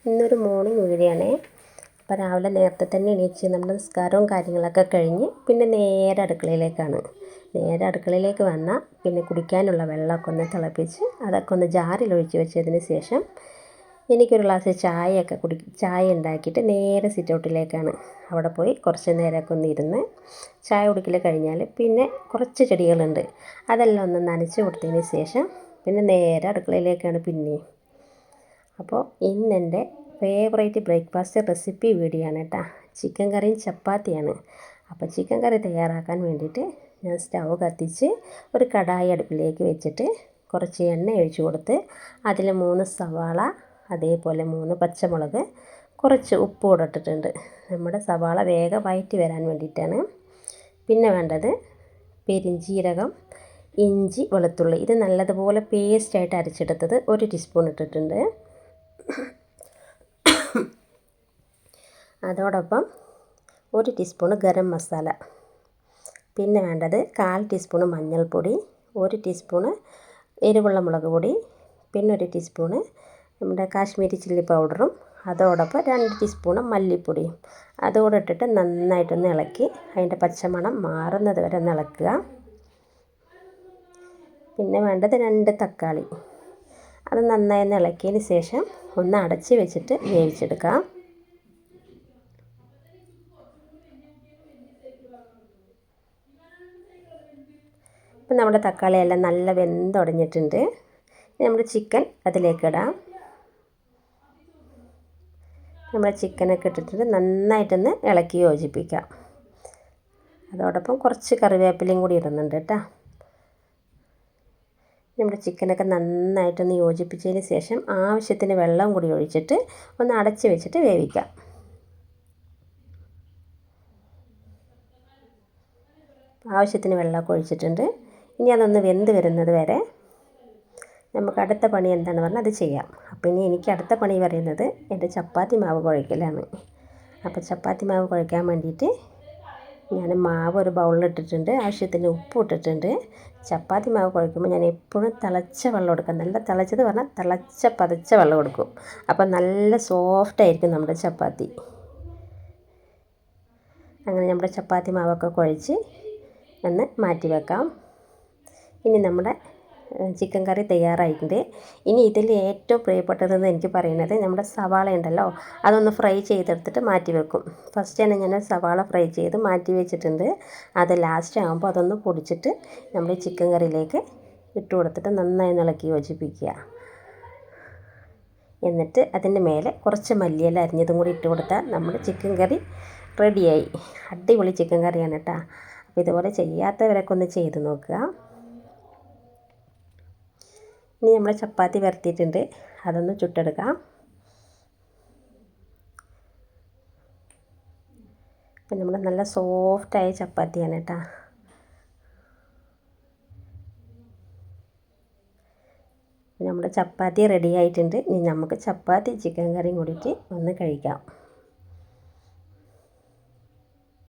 ഇന്നൊരു മോർണിംഗ് വീഡിയോയാണേ. അപ്പോൾ രാവിലെ നേരത്തെ തന്നെ എണീച്ച് നമ്മുടെ നിസ്കാരവും കാര്യങ്ങളൊക്കെ കഴിഞ്ഞ് പിന്നെ നേരെ അടുക്കളയിലേക്ക് വന്നാൽ പിന്നെ കുടിക്കാനുള്ള വെള്ളമൊക്കെ ഒന്ന് തിളപ്പിച്ച് അതൊക്കെ ഒന്ന് ജാറിലൊഴിച്ച് വെച്ചതിന് ശേഷം എനിക്കൊരു ഗ്ലാസ് ചായ ഉണ്ടാക്കിയിട്ട് നേരെ സിറ്റൗട്ടിലേക്കാണ്. അവിടെ പോയി കുറച്ച് നേരമൊക്കെ ഒന്ന് ഇരുന്ന് ചായ കുടിക്കൽ കഴിഞ്ഞാൽ പിന്നെ കുറച്ച് ചെടികളുണ്ട്, അതെല്ലാം ഒന്ന് നനച്ച് കൊടുത്തതിന് ശേഷം പിന്നെ നേരെ അടുക്കളയിലേക്കാണ് പിന്നെയും. അപ്പോൾ ഇന്നെൻ്റെ ഫേവറേറ്റ് ബ്രേക്ക്ഫാസ്റ്റ് റെസിപ്പി വീഡിയോ ആണ് കേട്ടോ. ചിക്കൻ കറിയും ചപ്പാത്തിയാണ്. അപ്പോൾ ചിക്കൻ കറി തയ്യാറാക്കാൻ വേണ്ടിയിട്ട് ഞാൻ സ്റ്റൗ കത്തിച്ച് ഒരു കടായി അടുപ്പിലേക്ക് വെച്ചിട്ട് കുറച്ച് എണ്ണ ഒഴിച്ച് കൊടുത്ത് അതിൽ 3 സവാള, അതേപോലെ 3 പച്ചമുളക്, കുറച്ച് ഉപ്പ് കൂടെ ഇട്ടിട്ടുണ്ട്. നമ്മുടെ സവാള വേഗം വഴറ്റി വരാൻ വേണ്ടിയിട്ടാണ്. പിന്നെ വേണ്ടത് പെരിഞ്ജീരകം, ഇഞ്ചി, വെളുത്തുള്ളി, ഇത് നല്ലതുപോലെ പേസ്റ്റായിട്ട് അരച്ചെടുത്തത് 1 ടീസ്പൂൺ ഇട്ടിട്ടുണ്ട്. അതോടൊപ്പം 1 ടീസ്പൂൺ ഗരം മസാല, പിന്നെ വേണ്ടത് 1/4 ടീസ്പൂൺ മഞ്ഞൾപ്പൊടി, 1 ടീസ്പൂൺ എരിവുള്ള മുളക് പൊടി, പിന്നെ 1 ടീസ്പൂൺ നമ്മുടെ കാശ്മീരി ചില്ലി പൗഡറും, അതോടൊപ്പം 2 ടീസ്പൂൺ മല്ലിപ്പൊടിയും അതുകൂടെ ഇട്ടിട്ട് നന്നായിട്ടൊന്ന് ഇളക്കി അതിൻ്റെ പച്ചമണം മാറുന്നത് വരെ ഒന്ന് ഇളക്കുക. പിന്നെ വേണ്ടത് 2 തക്കാളി, അത് നന്നായി ഒന്ന് ഇളക്കിയതിന് ശേഷം ഒന്ന് അടച്ച് വെച്ചിട്ട് വേവിച്ചെടുക്കാം. ഇപ്പം നമ്മുടെ തക്കാളിയെല്ലാം നല്ല വെന്തുടഞ്ഞിട്ടുണ്ട്. നമ്മുടെ ചിക്കൻ അതിലേക്ക് ഇടാം. നമ്മുടെ ചിക്കനൊക്കെ ഇട്ടിട്ട് നന്നായിട്ടൊന്ന് ഇളക്കി യോജിപ്പിക്കാം. അതോടൊപ്പം കുറച്ച് കറിവേപ്പിലയും കൂടി ഇടുന്നുണ്ട് കേട്ടോ. നമ്മുടെ ചിക്കനൊക്കെ നന്നായിട്ടൊന്ന് യോജിപ്പിച്ചതിന് ശേഷം ആവശ്യത്തിന് വെള്ളം കൂടി ഒഴിച്ചിട്ട് ഒന്ന് അടച്ച് വെച്ചിട്ട് വേവിക്കാം. ആവശ്യത്തിന് വെള്ളമൊക്കെ ഒഴിച്ചിട്ടുണ്ട്. ഇനി അതൊന്ന് വെന്ത് വരുന്നത് വരെ നമുക്ക് അടുത്ത പണി എന്താണെന്ന് പറഞ്ഞാൽ അത് ചെയ്യാം. അപ്പോൾ ഇനി എനിക്ക് അടുത്ത പണി പറയുന്നത് എൻ്റെ ചപ്പാത്തി മാവ് കുഴക്കലാണ്. അപ്പോൾ ചപ്പാത്തി മാവ് കുഴക്കാൻ വേണ്ടിയിട്ട് ഞാൻ മാവ് ഒരു ബൗളിലിട്ടിട്ടുണ്ട്, ആവശ്യത്തിന് ഉപ്പ് ഇട്ടിട്ടുണ്ട്. ചപ്പാത്തി മാവ് കുഴക്കുമ്പോൾ ഞാൻ എപ്പോഴും തിളച്ച വെള്ളം എടുക്കാം. നല്ല തിളച്ചത് പറഞ്ഞാൽ പതച്ച വെള്ളം എടുക്കും. അപ്പോൾ നല്ല സോഫ്റ്റായിരിക്കും നമ്മുടെ ചപ്പാത്തി. അങ്ങനെ നമ്മുടെ ചപ്പാത്തി മാവൊക്കെ കുഴച്ച് ഒന്ന് മാറ്റി വെക്കാം. ഇനി നമ്മുടെ ചിക്കൻ കറി തയ്യാറായിട്ടുണ്ട്. ഇനി ഇതിൽ ഏറ്റവും പ്രിയപ്പെട്ടതെന്ന് എനിക്ക് പറയുന്നത് നമ്മുടെ സവാള ഉണ്ടല്ലോ, അതൊന്ന് ഫ്രൈ ചെയ്തെടുത്തിട്ട് മാറ്റി വെക്കും. ഫസ്റ്റ് തന്നെ ഞാൻ സവാള ഫ്രൈ ചെയ്ത് മാറ്റി വെച്ചിട്ടുണ്ട്. അത് ലാസ്റ്റ് ആകുമ്പോൾ അതൊന്ന് പൊടിച്ചിട്ട് നമ്മുടെ ചിക്കൻ കറിയിലേക്ക് ഇട്ട് കൊടുത്തിട്ട് നന്നായി ഇളക്കി യോജിപ്പിക്കുക. എന്നിട്ട് അതിൻ്റെ മേലെ കുറച്ച് മല്ലിയില അരിഞ്ഞതും കൂടി ഇട്ട് കൊടുത്താൽ നമ്മുടെ ചിക്കൻ കറി റെഡിയായി. അടിപൊളി ചിക്കൻ കറിയാണ് കേട്ടോ. അപ്പോൾ ഇതുപോലെ ചെയ്യാത്തവരൊക്കെ ഒന്ന് ചെയ്ത് നോക്കുക. ഇനി നമ്മൾ ചപ്പാത്തി വരത്തിയിട്ടുണ്ട്, അതൊന്ന് ചുട്ടെടുക്കാം. അപ്പം നമ്മൾ നല്ല സോഫ്റ്റായ ചപ്പാത്തിയാണ് കേട്ടോ. നമ്മുടെ ചപ്പാത്തി റെഡി ആയിട്ടുണ്ട്. ഇനി നമുക്ക് ചപ്പാത്തി ചിക്കൻ കറിയും കൂടിയിട്ട് ഒന്ന് കഴിക്കാം.